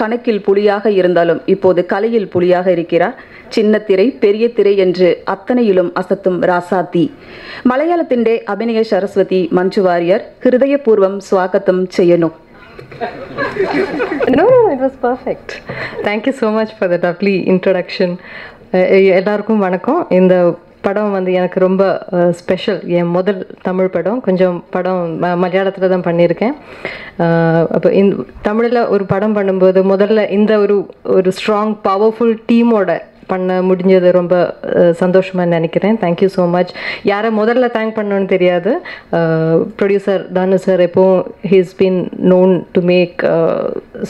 கணக்கில் புலியாக இருந்தாலும் இப்போது கலையில் புலியாக இருக்கிறார். சின்ன திரை பெரிய திரை என்று அத்தனையிலும் அசத்தும் ராசாத்தி. மலையாளத்திൻ്റെ അഭിനയ സരസ്വതി മഞ്ജു വാര്യർ ഹൃദയപൂർവ്വം സ്വാഗതം ചെയ്യുന്നു. No, it was perfect. Thank you so much for the lovely introduction. எல்லாருக்கும் வணக்கம். இந்த படம் வந்து எனக்கு ரொம்ப ஸ்பெஷல். என் முதல் தமிழ் படம். கொஞ்சம் படம் மலையாளத்தில் தான் பண்ணியிருக்கேன். அப்போ தமிழில் ஒரு படம் பண்ணும்போது முதல்ல இந்த ஒரு ஸ்ட்ராங் பவர்ஃபுல் டீமோட பண்ண முடிஞ்சது ரொம்ப சந்தோஷமாக நினைக்கிறேன். Thank you so much. யாரை முதல்ல தேங்க் பண்ணணும்னு தெரியாது. ப்ரொடியூசர் தானு சார் எப்போவும் he's been known to make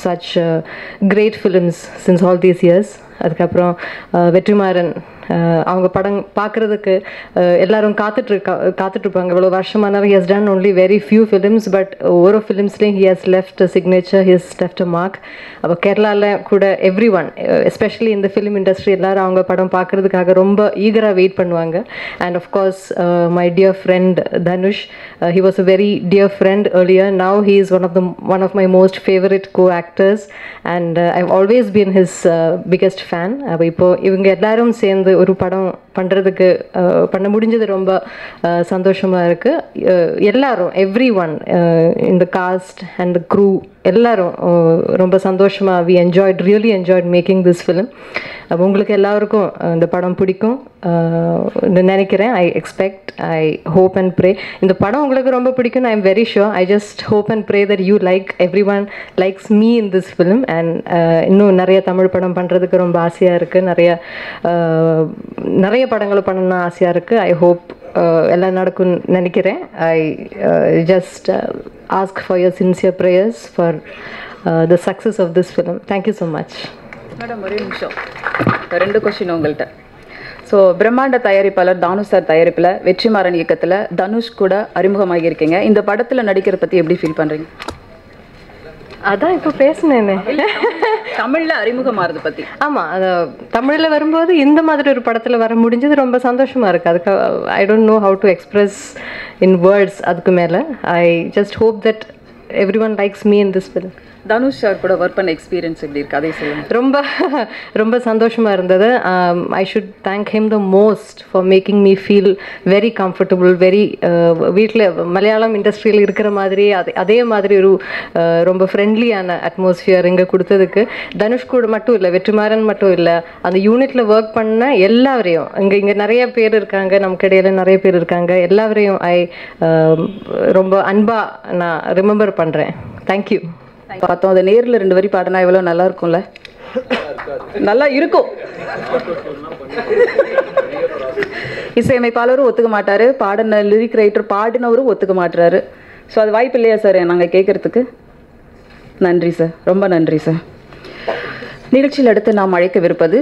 such great films since all these years. அதுக்கப்புறம் வெற்றிமாறன் அவங்க படம் பார்க்குறதுக்கு எல்லோரும் காத்துட்ருப்பாங்க. இவ்வளோ வருஷமானவர் he has done only very few films, but ஒவ்வொரு ஃபிலிம்ஸ்லேயும் he has left signature, he has left a mark. அப்போ கேரளாவில் கூட எவ்ரி ஒன், எஸ்பெஷலி இந்த ஃபிலிம் இண்டஸ்ட்ரி எல்லோரும் அவங்க படம் பார்க்குறதுக்காக ரொம்ப ஈகராக வெயிட் பண்ணுவாங்க. And of course my dear friend Dhanush, he was a very dear friend earlier. Now he is one of my most favorite co-actors and I've always been his biggest fan. அப்போ இப்போ இவங்க எல்லாரும் சேர்ந்து ஒரு படம் பண்ணுறதுக்கு பண்ண முடிஞ்சது ரொம்ப சந்தோஷமாக இருக்குது. எல்லாரும் எவ்ரி ஒன் இந்த காஸ்ட் அண்ட் த க்ரூ எல்லாரும் ரொம்ப சந்தோஷமாக really enjoyed making this film. உங்களுக்கு எல்லாருக்கும் இந்த படம் பிடிக்கும் நினைக்கிறேன். I expect, I hope and pray இந்த படம் உங்களுக்கு ரொம்ப பிடிக்கும். I am very sure. I just hope and pray that you like every one likes me in this film. And இன்னும் நிறைய தமிழ் படம் பண்ணுறதுக்கு ரொம்ப ஆசையாக இருக்குது. நிறைய படங்கள் பண்ணணும்னு ஆசையாக இருக்குது. ஐ ஹோப் எல்லாம் நடக்கும்னு நினைக்கிறேன். I just ask for your sincere prayers for the success of this film. Thank you so much. Madam ஒரே நிமிஷம், 2 கொஸ்டின் உங்கள்கிட்ட. ஸோ பிரம்மாண்ட தயாரிப்பாளர் தானு சார் தயாரிப்பில் வெற்றிமாறன் இயக்கத்தில் தனுஷ் கூட அறிமுகமாகி இருக்கீங்க. இந்த படத்தில் நடிக்கிறத பற்றி எப்படி ஃபீல் பண்ணுறீங்க? அதான் இப்போ பேசினேனே தமிழில் அறிமுகமாகிறது பற்றி. ஆமாம், அது தமிழில் வரும்போது இந்த மாதிரி ஒரு படத்தில் வர முடிஞ்சது ரொம்ப சந்தோஷமாக இருக்குது. அதுக்கு I don't know how to express in words. அதுக்கு மேலே I just hope that every one likes me in this film. Dhanush sir கூட ஒர்க் பண்ண எக்ஸ்பீரியன்ஸ் எப்படி இருக்குது, அதை சொல்லுங்கள். ரொம்ப சந்தோஷமாக இருந்தது. I should thank him the most for making me feel very comfortable. வீட்டில் மலையாளம் இண்டஸ்ட்ரியில் இருக்கிற மாதிரி அதே மாதிரி ஒரு ரொம்ப ஃப்ரெண்ட்லியான அட்மாஸ்ஃபியர் இங்கே கொடுத்ததுக்கு. தனுஷ் கூட மட்டும் இல்லை, வெற்றிமாறன் மட்டும் இல்லை, அந்த யூனிட்டில் ஒர்க் பண்ண எல்லாவரையும், இங்கே நிறைய பேர் இருக்காங்க, நமக்கு இடையில நிறைய பேர் இருக்காங்க, எல்லாவரையும் ரொம்ப அன்பாக நான் ரிமெம்பர் பண்ணுறேன். தேங்க்யூ. பார்த்தோம், அதை நேரில் 2 வரி பாடினா எவ்வளோ நல்லா இருக்கும்ல. நல்லா இருக்கும். இசையமைப்பாளரும் ஒத்துக்க மாட்டார், பாடின லிரிக் ரைட்டர் பாடினவரும் ஒத்துக்க மாட்டுறாரு. ஸோ அது வாய்ப்பு இல்லையா சார் நாங்கள் கேட்குறதுக்கு? நன்றி சார், ரொம்ப நன்றி சார். நிகழ்ச்சியில் அடுத்து நாம் அழைக்கவிருப்பது